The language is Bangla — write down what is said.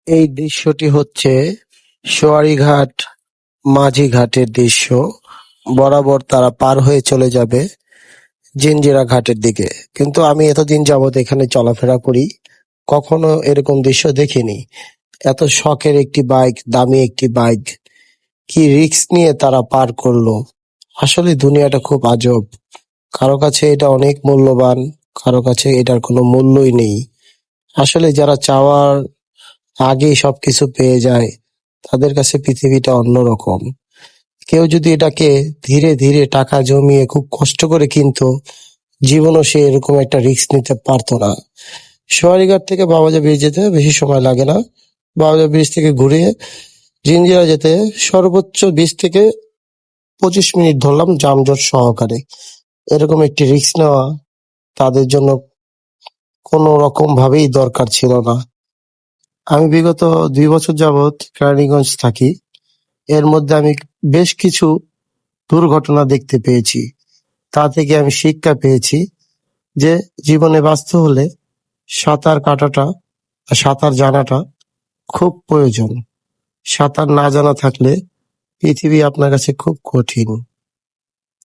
এই দৃশ্যটি হচ্ছে সোয়ারীঘাট মাঝি ঘাটের দৃশ্য। বরাবর তারা পার হয়ে চলে যাবে জিঞ্জিরা ঘাটের দিকে। কিন্তু আমি এতদিন যাবৎ এখানে চলাফেরা করি, কখনো এরকম দৃশ্য দেখিনি। এত শখের একটি বাইক, দামি একটি বাইক, কি রিস্ক নিয়ে তারা পার করলো। আসলে দুনিয়াটা খুব আজব। কারো কাছে এটা অনেক মূল্যবান, কারো কাছে এটার কোনো মূল্যই নেই। আসলে যারা চাওয়ার আগেই সবকিছু পেয়ে যায়, তাদের কাছে পৃথিবীটা অন্যরকম। কেউ যদি এটাকে ধীরে ধীরে টাকা জমিয়ে খুব কষ্ট করে কিনতো, জীবনও সে এরকম একটা রিস্ক নিতে পারতো না। সোয়ারীঘাট থেকে বাবাজা ব্রিজ যেতে বেশি সময় লাগে না। বাবাজা ব্রিজ থেকে ঘুরে জিঞ্জিরা যেতে সর্বোচ্চ 20 থেকে 25 মিনিট ধরলাম, যানজট সহকারে। এরকম একটি রিস্ক নেওয়া তাদের জন্য কোনো রকম ভাবেই দরকার ছিল না। আমি বিগত 2 বছর যাবৎ কেরানীগঞ্জ থাকি। এর মধ্যে আমি বেশ কিছু দুর্ঘটনা দেখতে পেয়েছি। তা থেকে আমি শিক্ষা পেয়েছি যে জীবনে বাঁচতে হলে সাঁতার কাটাটা বা সাঁতার জানাটা খুব প্রয়োজন। সাঁতার না জানা থাকলে পৃথিবী আপনার কাছে খুব কঠিন।